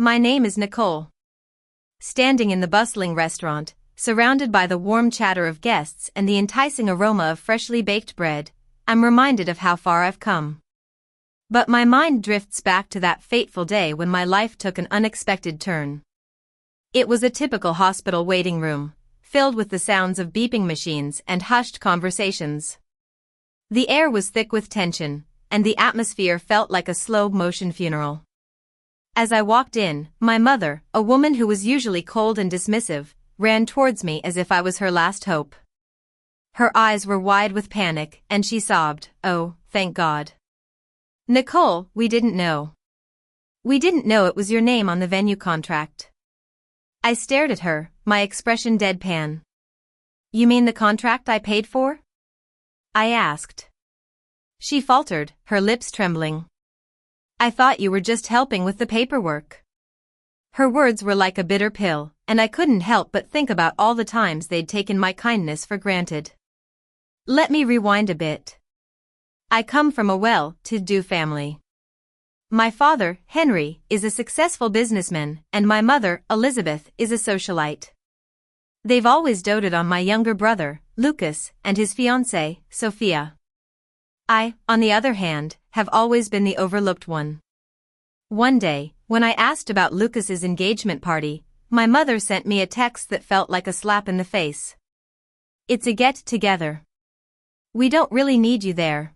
My name is Nicole. Standing in the bustling restaurant, surrounded by the warm chatter of guests and the enticing aroma of freshly baked bread, I'm reminded of how far I've come. But my mind drifts back to that fateful day when my life took an unexpected turn. It was a typical hospital waiting room, filled with the sounds of beeping machines and hushed conversations. The air was thick with tension, and the atmosphere felt like a slow-motion funeral. As I walked in, my mother, a woman who was usually cold and dismissive, ran towards me as if I was her last hope. Her eyes were wide with panic, and she sobbed, "Oh, thank God. Nicole, we didn't know. We didn't know it was your name on the venue contract." I stared at her, my expression deadpan. "You mean the contract I paid for?" I asked. She faltered, her lips trembling. "I thought you were just helping with the paperwork." Her words were like a bitter pill, and I couldn't help but think about all the times they'd taken my kindness for granted. Let me rewind a bit. I come from a well-to-do family. My father, Henry, is a successful businessman, and my mother, Elizabeth, is a socialite. They've always doted on my younger brother, Lucas, and his fiancée, Sophia. I, on the other hand, have always been the overlooked one. One day, when I asked about Lucas's engagement party, my mother sent me a text that felt like a slap in the face. "It's a get-together. We don't really need you there."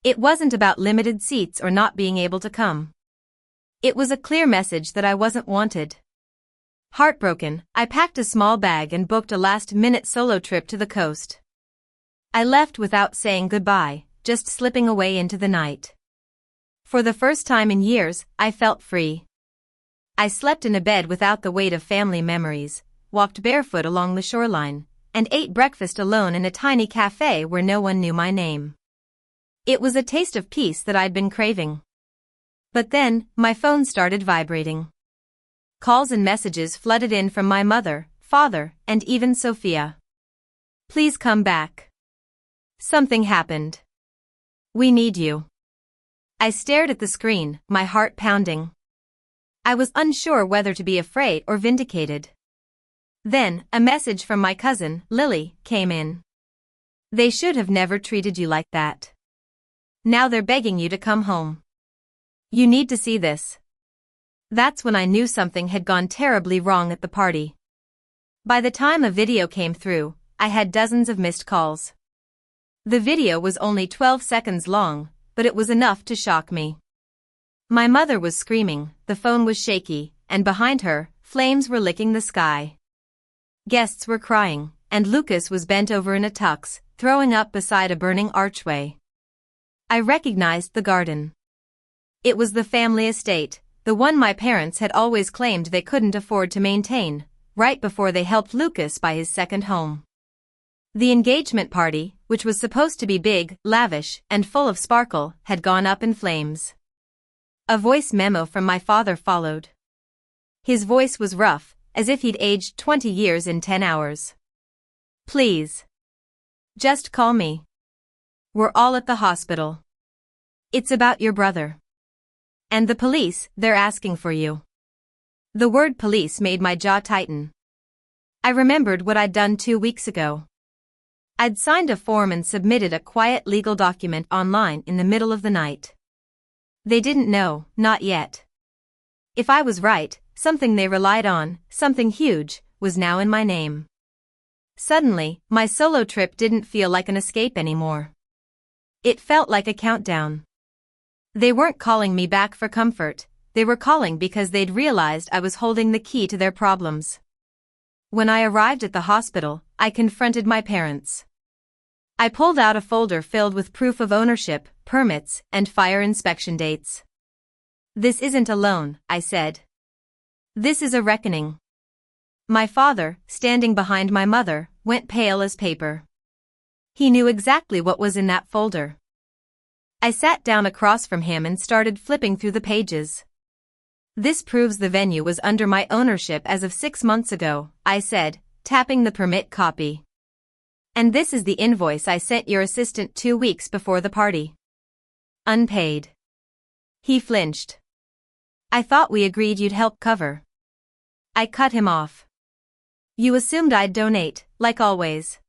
It wasn't about limited seats or not being able to come. It was a clear message that I wasn't wanted. Heartbroken, I packed a small bag and booked a last-minute solo trip to the coast. I left without saying goodbye, just slipping away into the night. For the first time in years, I felt free. I slept in a bed without the weight of family memories, walked barefoot along the shoreline, and ate breakfast alone in a tiny cafe where no one knew my name. It was a taste of peace that I'd been craving. But then, my phone started vibrating. Calls and messages flooded in from my mother, father, and even Sophia. "Please come back. Something happened. We need you." I stared at the screen, my heart pounding. I was unsure whether to be afraid or vindicated. Then, a message from my cousin, Lily, came in. "They should have never treated you like that. Now they're begging you to come home. You need to see this." That's when I knew something had gone terribly wrong at the party. By the time a video came through, I had dozens of missed calls. The video was only 12 seconds long, but it was enough to shock me. My mother was screaming, the phone was shaky, and behind her, flames were licking the sky. Guests were crying, and Lucas was bent over in a tux, throwing up beside a burning archway. I recognized the garden. It was the family estate, the one my parents had always claimed they couldn't afford to maintain, right before they helped Lucas buy his second home. The engagement party, which was supposed to be big, lavish, and full of sparkle, had gone up in flames. A voice memo from my father followed. His voice was rough, as if he'd aged 20 years in 10 hours. "Please. Just call me. We're all at the hospital. It's about your brother. And the police, they're asking for you." The word police made my jaw tighten. I remembered what I'd done 2 weeks ago. I'd signed a form and submitted a quiet legal document online in the middle of the night. They didn't know, not yet. If I was right, something they relied on, something huge, was now in my name. Suddenly, my solo trip didn't feel like an escape anymore. It felt like a countdown. They weren't calling me back for comfort, they were calling because they'd realized I was holding the key to their problems. When I arrived at the hospital, I confronted my parents. I pulled out a folder filled with proof of ownership, permits, and fire inspection dates. "This isn't a loan," I said. "This is a reckoning." My father, standing behind my mother, went pale as paper. He knew exactly what was in that folder. I sat down across from him and started flipping through the pages. "This proves the venue was under my ownership as of 6 months ago," I said, tapping the permit copy. "And this is the invoice I sent your assistant 2 weeks before the party. Unpaid." He flinched. I thought we agreed you'd help cover. I cut him off. You assumed I'd donate, like always.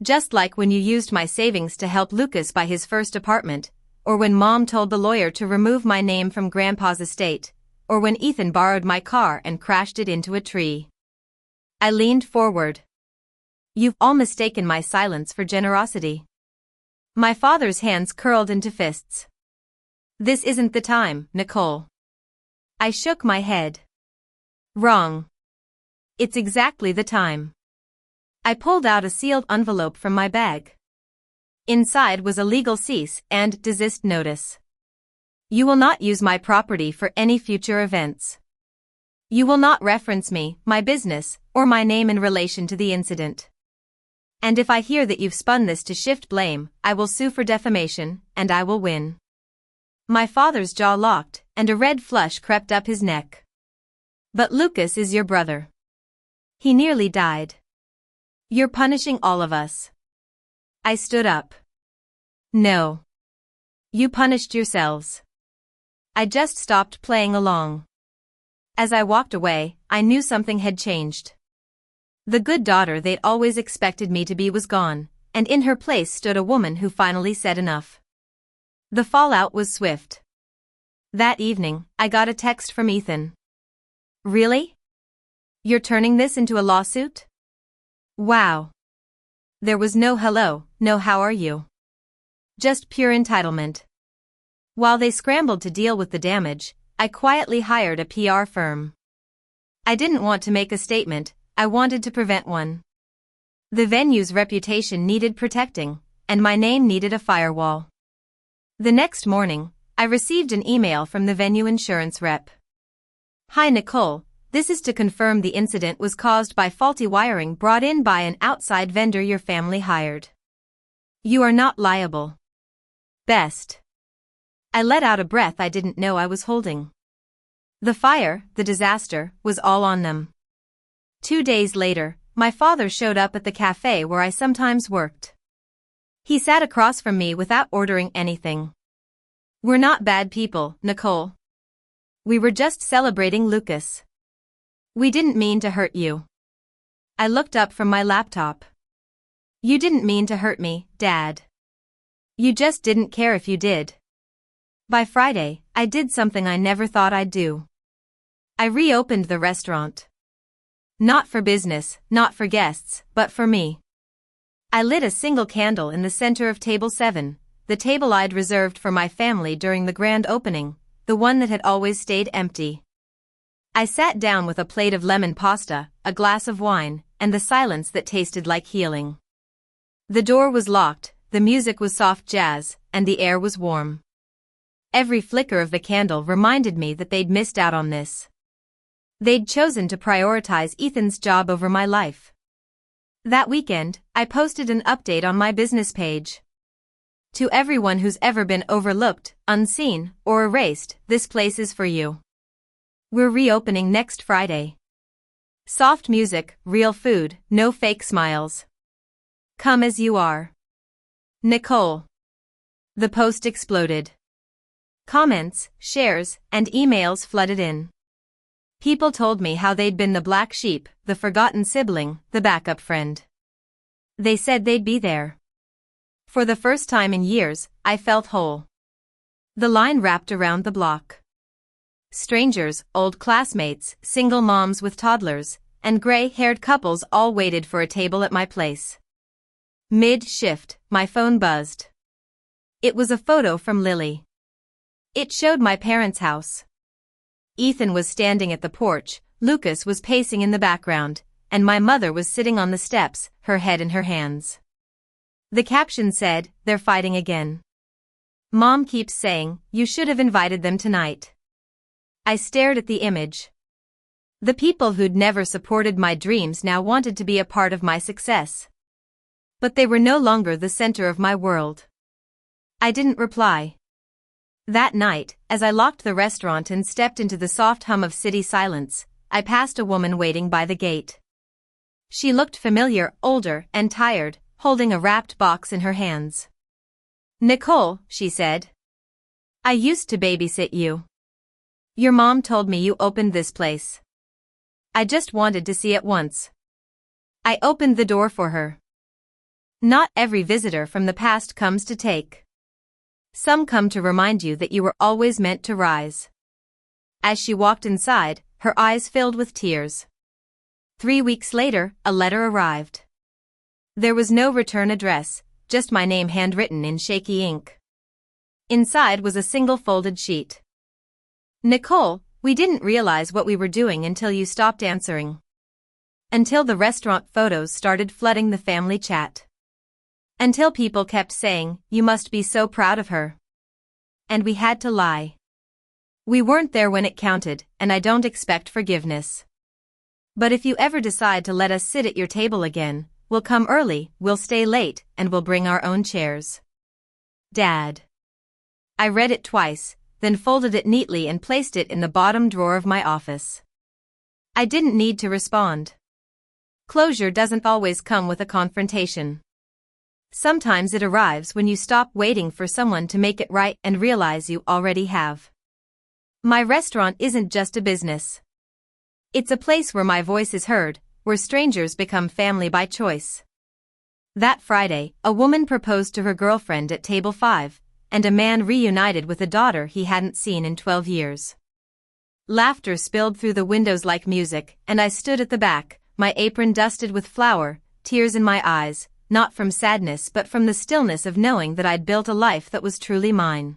Just like when you used my savings to help Lucas buy his first apartment, or when Mom told the lawyer to remove my name from Grandpa's estate, or when Ethan borrowed my car and crashed it into a tree. I leaned forward. You've all mistaken my silence for generosity. My father's hands curled into fists. This isn't the time, Nicole. I shook my head. Wrong. It's exactly the time. I pulled out a sealed envelope from my bag. Inside was a legal cease and desist notice. You will not use my property for any future events. You will not reference me, my business, or my name in relation to the incident. And if I hear that you've spun this to shift blame, I will sue for defamation, and I will win. My father's jaw locked, and a red flush crept up his neck. But Lucas is your brother. He nearly died. You're punishing all of us. I stood up. No. You punished yourselves. I just stopped playing along. As I walked away, I knew something had changed. The good daughter they'd always expected me to be was gone, and in her place stood a woman who finally said enough. The fallout was swift. That evening, I got a text from Ethan. Really? You're turning this into a lawsuit? Wow. There was no hello, no how are you. Just pure entitlement. While they scrambled to deal with the damage, I quietly hired a PR firm. I didn't want to make a statement, I wanted to prevent one. The venue's reputation needed protecting, and my name needed a firewall. The next morning, I received an email from the venue insurance rep. Hi Nicole, this is to confirm the incident was caused by faulty wiring brought in by an outside vendor your family hired. You are not liable. Best. I let out a breath I didn't know I was holding. The fire, the disaster, was all on them. 2 days later, my father showed up at the cafe where I sometimes worked. He sat across from me without ordering anything. We're not bad people, Nicole. We were just celebrating Lucas. We didn't mean to hurt you. I looked up from my laptop. You didn't mean to hurt me, Dad. You just didn't care if you did. By Friday, I did something I never thought I'd do. I reopened the restaurant. Not for business, not for guests, but for me. I lit a single candle in the center of table 7, the table I'd reserved for my family during the grand opening, the one that had always stayed empty. I sat down with a plate of lemon pasta, a glass of wine, and the silence that tasted like healing. The door was locked, the music was soft jazz, and the air was warm. Every flicker of the candle reminded me that they'd missed out on this. They'd chosen to prioritize Ethan's job over my life. That weekend, I posted an update on my business page. To everyone who's ever been overlooked, unseen, or erased, this place is for you. We're reopening next Friday. Soft music, real food, no fake smiles. Come as you are. Nicole. The post exploded. Comments, shares, and emails flooded in. People told me how they'd been the black sheep, the forgotten sibling, the backup friend. They said they'd be there. For the first time in years, I felt whole. The line wrapped around the block. Strangers, old classmates, single moms with toddlers, and gray-haired couples all waited for a table at my place. Mid-shift, my phone buzzed. It was a photo from Lily. It showed my parents' house. Ethan was standing at the porch, Lucas was pacing in the background, and my mother was sitting on the steps, her head in her hands. The caption said, "They're fighting again. Mom keeps saying, you should have invited them tonight." I stared at the image. The people who'd never supported my dreams now wanted to be a part of my success. But they were no longer the center of my world. I didn't reply. That night, as I locked the restaurant and stepped into the soft hum of city silence, I passed a woman waiting by the gate. She looked familiar, older, and tired, holding a wrapped box in her hands. "Nicole," she said. "I used to babysit you. Your mom told me you opened this place. I just wanted to see it once. I opened the door for her. Not every visitor from the past comes to take. Some come to remind you that you were always meant to rise. As she walked inside, her eyes filled with tears. 3 weeks later, a letter arrived. There was no return address, just my name handwritten in shaky ink. Inside was a single folded sheet. Nicole, we didn't realize what we were doing until you stopped answering. Until the restaurant photos started flooding the family chat. Until people kept saying, you must be so proud of her. And we had to lie. We weren't there when it counted, and I don't expect forgiveness. But if you ever decide to let us sit at your table again, we'll come early, we'll stay late, and we'll bring our own chairs. Dad. I read it twice, then folded it neatly and placed it in the bottom drawer of my office. I didn't need to respond. Closure doesn't always come with a confrontation. Sometimes it arrives when you stop waiting for someone to make it right and realize you already have. My restaurant isn't just a business. It's a place where my voice is heard, where strangers become family by choice. That Friday, a woman proposed to her girlfriend at table 5, and a man reunited with a daughter he hadn't seen in 12 years. Laughter spilled through the windows like music, and I stood at the back, my apron dusted with flour, tears in my eyes, not from sadness but from the stillness of knowing that I'd built a life that was truly mine.